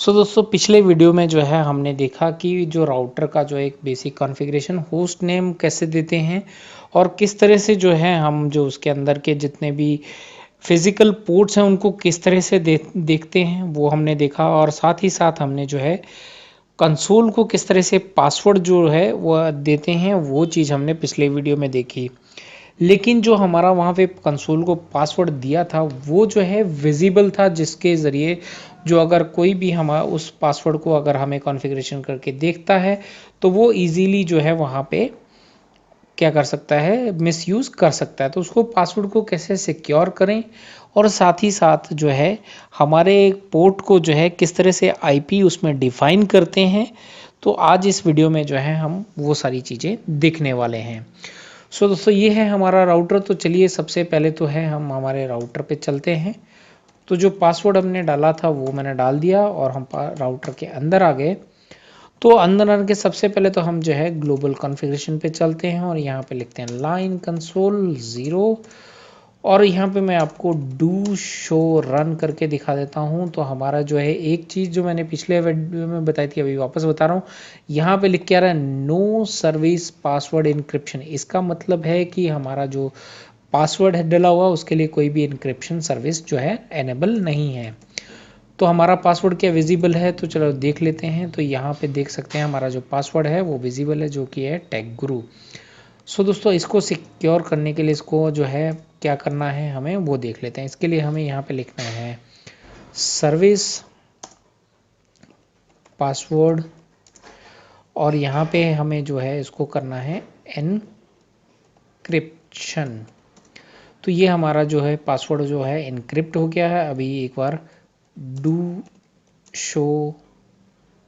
दोस्तों पिछले वीडियो में जो है हमने देखा कि जो राउटर का जो एक बेसिक कॉन्फ़िगरेशन होस्ट नेम कैसे देते हैं और किस तरह से जो है हम जो उसके अंदर के जितने भी फिजिकल पोर्ट्स हैं उनको किस तरह से देखते हैं वो हमने देखा। और साथ ही साथ हमने जो है कंसोल को किस तरह से पासवर्ड जो है वो देते हैं वो चीज़ हमने पिछले वीडियो में देखी। लेकिन जो हमारा वहाँ पे कंसोल को पासवर्ड दिया था वो जो है विजिबल था, जिसके ज़रिए जो अगर कोई भी हम उस पासवर्ड को अगर हमें कॉन्फ़िगरेशन करके देखता है तो वो इजीली जो है वहाँ पे क्या कर सकता है, मिसयूज़ कर सकता है। तो उसको पासवर्ड को कैसे सिक्योर करें और साथ ही साथ जो है हमारे पोर्ट को जो है किस तरह से आईपी उसमें डिफ़ाइन करते हैं, तो आज इस वीडियो में जो है हम वो सारी चीज़ें देखने वाले हैं। दोस्तों ये है हमारा राउटर। तो चलिए सबसे पहले तो है हम हमारे राउटर पे चलते हैं। तो जो पासवर्ड हमने डाला था वो मैंने डाल दिया और हम राउटर के अंदर आ गए। तो अंदर आने के सबसे पहले तो हम जो है ग्लोबल कॉन्फ़िगरेशन पे चलते हैं और यहाँ पे लिखते हैं लाइन कंसोल 0 और यहाँ पे मैं आपको डू शो रन करके दिखा देता हूँ। तो हमारा जो है एक चीज़ जो मैंने पिछले वीडियो में बताई थी अभी वापस बता रहा हूँ, यहाँ पे लिख के आ रहा है नो सर्विस पासवर्ड इनक्रिप्शन। इसका मतलब है कि हमारा जो पासवर्ड है डला हुआ उसके लिए कोई भी इनक्रिप्शन सर्विस जो है एनेबल नहीं है। तो हमारा पासवर्ड क्या विजिबल है, तो चलो देख लेते हैं। तो यहाँ पे देख सकते हैं हमारा जो पासवर्ड है वो विजिबल है, जो कि है टेक गुरु। दोस्तों इसको सिक्योर करने के लिए इसको जो है क्या करना है हमें वो देख लेते हैं। इसके लिए हमें यहाँ पे लिखना है सर्विस पासवर्ड और यहाँ पे हमें जो है इसको करना है एनक्रिप्शन। तो ये हमारा जो है पासवर्ड जो है इनक्रिप्ट हो गया है। अभी एक बार डू शो,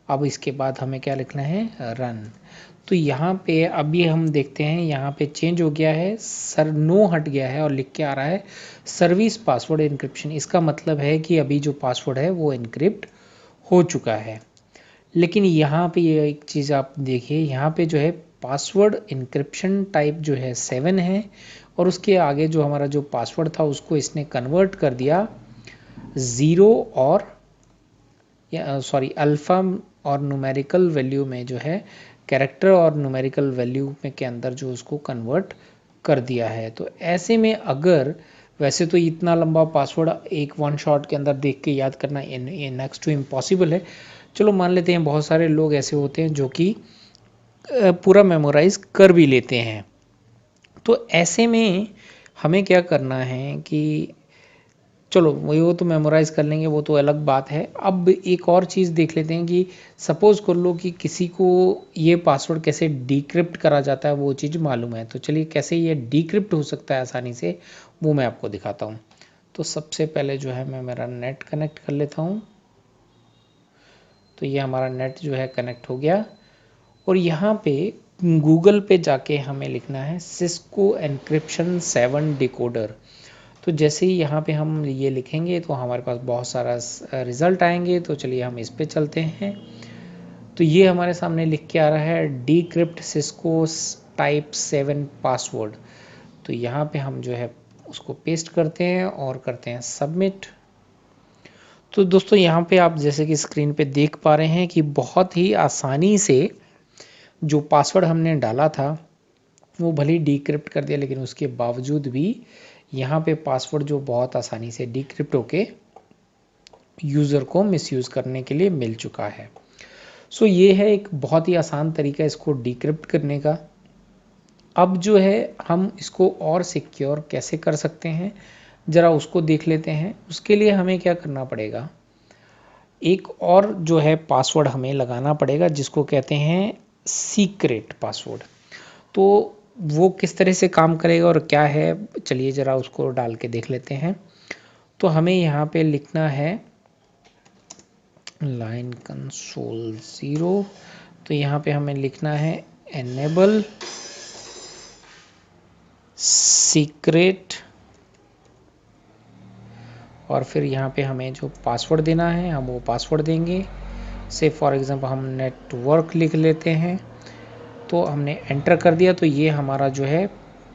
अब इसके बाद हमें क्या लिखना है रन। तो यहाँ पे अभी हम देखते हैं यहाँ पे चेंज हो गया है, सर नो हट गया है और लिख के आ रहा है सर्विस पासवर्ड इनक्रिप्शन। इसका मतलब है कि अभी जो पासवर्ड है वो इनक्रिप्ट हो चुका है। लेकिन यहाँ पे ये एक चीज़ आप देखिए, यहाँ पे जो है पासवर्ड इनक्रिप्शन टाइप जो है 7 है और उसके आगे जो हमारा जो पासवर्ड था उसको इसने कन्वर्ट कर दिया 0 और सॉरी अल्फ़ा और न्यूमेरिकल वैल्यू में, जो है कैरेक्टर और न्यूमेरिकल वैल्यू में के अंदर जो उसको कन्वर्ट कर दिया है। तो ऐसे में अगर वैसे तो इतना लंबा पासवर्ड एक वन शॉट के अंदर देख के याद करना नेक्स्ट टू इम्पॉसिबल है। चलो मान लेते हैं बहुत सारे लोग ऐसे होते हैं जो कि पूरा मेमोराइज कर भी लेते हैं। तो ऐसे में हमें क्या करना है कि चलो वो तो मेमोराइज कर लेंगे, वो तो अलग बात है। अब एक और चीज़ देख लेते हैं कि सपोज़ कर लो कि किसी को ये पासवर्ड कैसे डिक्रिप्ट करा जाता है वो चीज़ मालूम है। तो चलिए कैसे ये डिक्रिप्ट हो सकता है आसानी से वो मैं आपको दिखाता हूँ। तो सबसे पहले जो है मैं मेरा नेट कनेक्ट कर लेता हूँ। तो ये हमारा नेट जो है कनेक्ट हो गया और यहाँ पे गूगल पे जाके हमें लिखना है सिस्को एन्क्रिप्शन 7 डिकोडर। तो जैसे ही यहाँ पे हम ये लिखेंगे तो हमारे पास बहुत सारा रिज़ल्ट आएंगे। तो चलिए हम इस पे चलते हैं। तो ये हमारे सामने लिख के आ रहा है डिक्रिप्ट सिस्को टाइप 7 पासवर्ड। तो यहाँ पे हम जो है उसको पेस्ट करते हैं और करते हैं सबमिट। तो दोस्तों यहाँ पे आप जैसे कि स्क्रीन पे देख पा रहे हैं कि बहुत ही आसानी से जो पासवर्ड हमने डाला था वो भले ही डिक्रिप्ट कर दिया, लेकिन उसके बावजूद भी यहाँ पे पासवर्ड जो बहुत आसानी से डिक्रिप्ट होके यूज़र को मिसयूज़ करने के लिए मिल चुका है। ये है एक बहुत ही आसान तरीका इसको डिक्रिप्ट करने का। अब जो है हम इसको और सिक्योर कैसे कर सकते हैं ज़रा उसको देख लेते हैं। उसके लिए हमें क्या करना पड़ेगा, एक और जो है पासवर्ड हमें लगाना पड़ेगा जिसको कहते हैं सीक्रेट पासवर्ड। तो वो किस तरह से काम करेगा और क्या है, चलिए ज़रा उसको डाल के देख लेते हैं। तो हमें यहाँ पे लिखना है लाइन कंसोल 0। तो यहाँ पे हमें लिखना है एनेबल सीक्रेट और फिर यहाँ पे हमें जो पासवर्ड देना है हम वो पासवर्ड देंगे। से फॉर एग्जांपल हम नेटवर्क लिख लेते हैं। तो हमने एंटर कर दिया तो ये हमारा जो है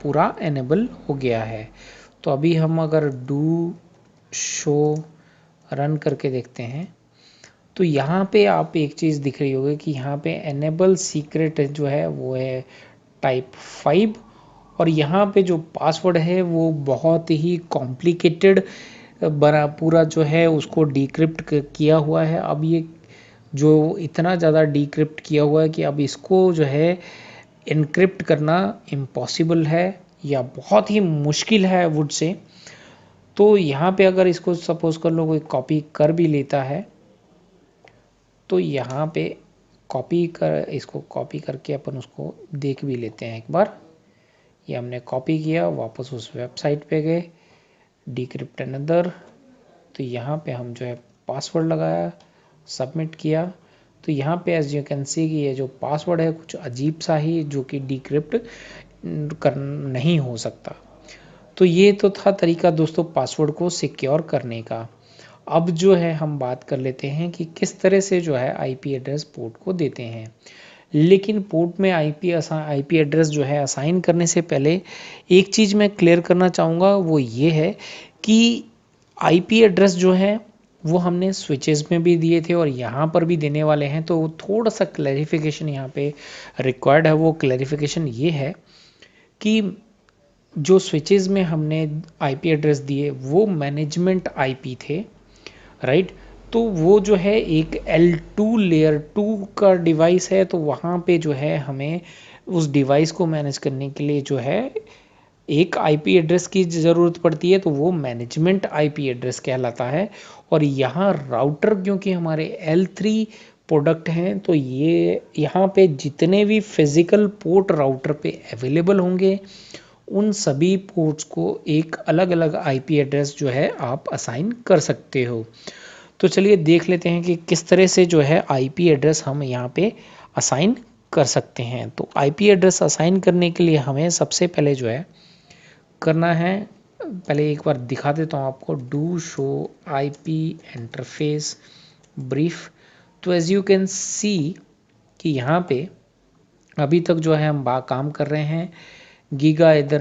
पूरा एनेबल हो गया है। तो अभी हम अगर डू शो रन करके देखते हैं तो यहाँ पे आप एक चीज़ दिख रही होगी कि यहाँ पे एनेबल सीक्रेट जो है वो है टाइप 5, और यहाँ पे जो पासवर्ड है वो बहुत ही कॉम्प्लिकेटेड बना पूरा जो है उसको डिक्रिप्ट किया हुआ है। अब ये जो इतना ज़्यादा डिक्रिप्ट किया हुआ है कि अब इसको जो है इनक्रिप्ट करना इम्पॉसिबल है या बहुत ही मुश्किल है वुड से। तो यहाँ पे अगर इसको सपोज कर लो कोई कॉपी कर भी लेता है तो यहाँ पे इसको कॉपी करके अपन उसको देख भी लेते हैं एक बार। ये हमने कॉपी किया, वापस उस वेबसाइट पे गए, डिक्रिप्ट अनदर, तो यहाँ पे हम जो है पासवर्ड लगाया, सबमिट किया, तो यहाँ पे एज यू कैन सी कि ये जो पासवर्ड है कुछ अजीब सा ही जो कि डिक्रिप्ट कर नहीं हो सकता। तो ये तो था तरीका दोस्तों पासवर्ड को सिक्योर करने का। अब जो है हम बात कर लेते हैं कि किस तरह से जो है आईपी एड्रेस पोर्ट को देते हैं। लेकिन पोर्ट में आईपी एड्रेस जो है असाइन करने से पहले एक चीज़ मैं क्लियर करना चाहूँगा, वो ये है कि आईपी एड्रेस जो है वो हमने स्विचेस में भी दिए थे और यहाँ पर भी देने वाले हैं, तो थोड़ा सा क्लैरिफिकेशन यहाँ पे रिक्वायर्ड है। वो क्लैरिफिकेशन ये है कि जो स्विचेस में हमने आईपी एड्रेस दिए वो मैनेजमेंट आईपी थे, राइट। तो वो जो है एक L2 लेयर 2 का डिवाइस है, तो वहाँ पे जो है हमें उस डिवाइस को मैनेज करने के लिए जो है एक आईपी एड्रेस की ज़रूरत पड़ती है, तो वो मैनेजमेंट आईपी एड्रेस कहलाता है। और यहाँ राउटर क्योंकि हमारे L3 प्रोडक्ट हैं, तो ये यहाँ पे जितने भी फिज़िकल पोर्ट राउटर पे अवेलेबल होंगे उन सभी पोर्ट्स को एक अलग अलग आईपी एड्रेस जो है आप असाइन कर सकते हो। तो चलिए देख लेते हैं कि किस तरह से जो है आईपी एड्रेस हम यहाँ पे असाइन कर सकते हैं। तो आईपी एड्रेस असाइन करने के लिए हमें सबसे पहले जो है करना है, पहले एक बार दिखा देता हूँ आपको, do show IP interface brief. तो एज यू कैन सी कि यहाँ पे अभी तक जो है हम काम कर रहे हैं गीगाबिट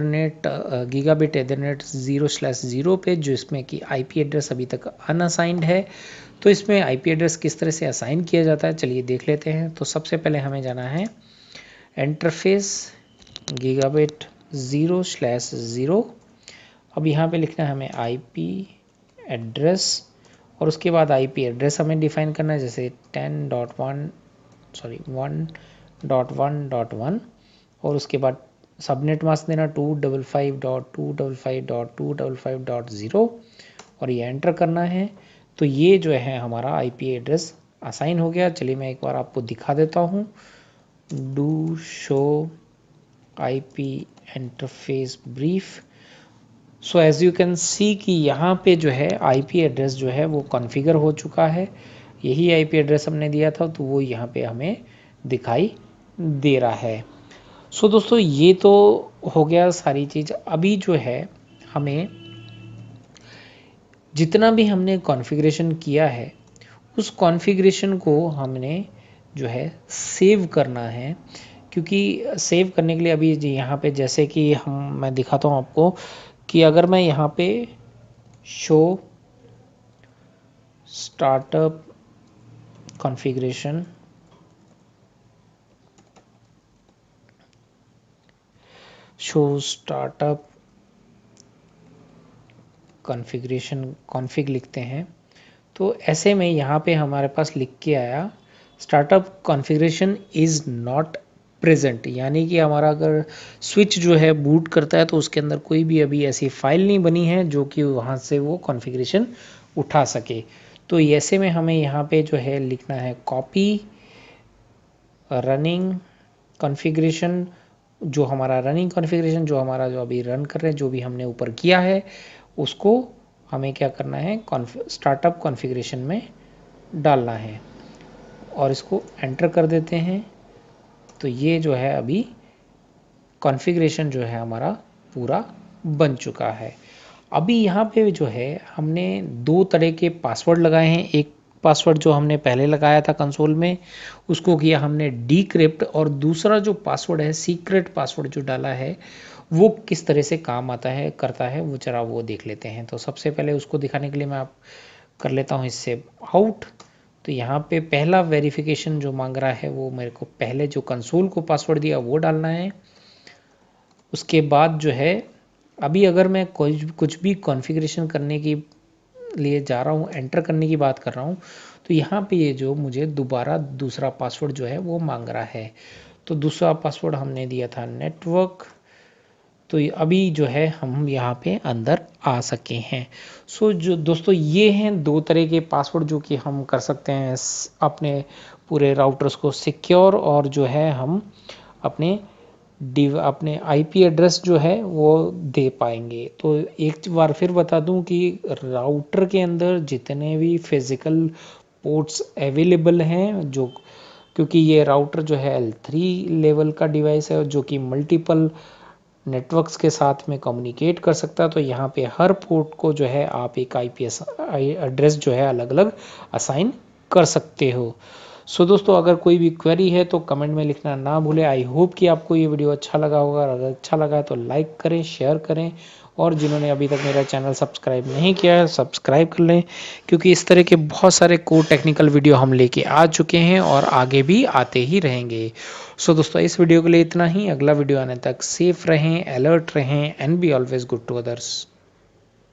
एथरनेट 0/0 पे, जो इसमें कि आईपी एड्रेस अभी तक अनअसाइंड है। तो इसमें आईपी एड्रेस किस तरह से असाइन किया जाता है चलिए देख लेते हैं। तो सबसे पहले हमें जाना है इंटरफेस गीगाबिट 0/0। अब यहाँ पे लिखना है हमें आईपी एड्रेस और उसके बाद आईपी एड्रेस हमें डिफाइन करना है, जैसे 1.1.1 और उसके बाद सबनेट मास्क देना 255.255.255.0 और ये एंटर करना है। तो ये जो है हमारा आईपी एड्रेस असाइन हो गया। चलिए मैं एक बार आपको दिखा देता हूँ, do show IP interface brief. So as you can see कि यहाँ पे जो है आईपी एड्रेस जो है वो कॉन्फ़िगर हो चुका है। यही आईपी एड्रेस हमने दिया था, तो वो यहाँ पे हमें दिखाई दे रहा है। सो दोस्तों ये तो हो गया सारी चीज़। अभी जो है हमें जितना भी हमने कॉन्फ़िगरेशन किया है उस कॉन्फ़िगरेशन को हमने जो है सेव करना है, क्योंकि सेव करने के लिए अभी यहाँ पे जैसे कि मैं दिखाता हूँ आपको कि अगर मैं यहाँ पे शो स्टार्टअप कॉन्फ़िगरेशन कॉन्फ़िग लिखते हैं, तो ऐसे में यहाँ पे हमारे पास लिख के आया startup configuration is not present, यानी कि हमारा अगर स्विच जो है बूट करता है तो उसके अंदर कोई भी अभी ऐसी फाइल नहीं बनी है जो कि वहाँ से वो कॉन्फ़िगरेशन उठा सके। तो ऐसे में हमें यहाँ पे जो है लिखना है कॉपी रनिंग कॉन्फ़िगरेशन, जो हमारा रनिंग कॉन्फ़िगरेशन जो अभी रन कर रहे हैं, जो भी हमने ऊपर किया है उसको हमें क्या करना है स्टार्टअप कॉन्फ़िगरेशन में डालना है और इसको एंटर कर देते हैं। तो ये जो है अभी कॉन्फ़िगरेशन जो है हमारा पूरा बन चुका है। अभी यहाँ पे जो है हमने दो तरह के पासवर्ड लगाए हैं। एक पासवर्ड जो हमने पहले लगाया था कंसोल में उसको किया हमने डिक्रिप्ट, और दूसरा जो पासवर्ड है सीक्रेट पासवर्ड जो डाला है वो किस तरह से काम आता है करता है वो वो देख लेते हैं। तो सबसे पहले उसको दिखाने के लिए मैं आप कर लेता हूँ इससे आउट। तो यहाँ पे पहला वेरिफिकेशन जो मांग रहा है वो मेरे को पहले जो कंसोल को पासवर्ड दिया वो डालना है। उसके बाद जो है अभी अगर मैं कुछ भी कॉन्फ़िगरेशन करने की लिए जा रहा हूँ, एंटर करने की बात कर रहा हूँ, तो यहाँ पे ये जो मुझे दोबारा दूसरा पासवर्ड जो है वो मांग रहा है। तो दूसरा पासवर्ड हमने दिया था नेटवर्क। तो अभी जो है हम यहाँ पे अंदर आ सके हैं। सो जो दोस्तों ये हैं दो तरह के पासवर्ड जो कि हम कर सकते हैं अपने पूरे राउटर्स को सिक्योर, और जो है हम अपने अपने आईपी एड्रेस जो है वो दे पाएंगे। तो एक बार फिर बता दूं कि राउटर के अंदर जितने भी फिजिकल पोर्ट्स अवेलेबल हैं, जो क्योंकि ये राउटर जो है L3 लेवल का डिवाइस है जो कि मल्टीपल नेटवर्क्स के साथ में कम्युनिकेट कर सकता है, तो यहाँ पे हर पोर्ट को जो है आप एक आईपीएस एड्रेस जो है अलग अलग असाइन कर सकते हो। सो दोस्तों अगर कोई भी क्वेरी है तो कमेंट में लिखना ना भूलें। आई होप कि आपको ये वीडियो अच्छा लगा होगा, अगर अच्छा लगा है तो लाइक करें, शेयर करें, और जिन्होंने अभी तक मेरा चैनल सब्सक्राइब नहीं किया है सब्सक्राइब कर लें, क्योंकि इस तरह के बहुत सारे कोड टेक्निकल वीडियो हम लेके आ चुके हैं और आगे भी आते ही रहेंगे। सो दोस्तों इस वीडियो के लिए इतना ही। अगला वीडियो आने तक सेफ रहें, अलर्ट रहें, and be always good to others.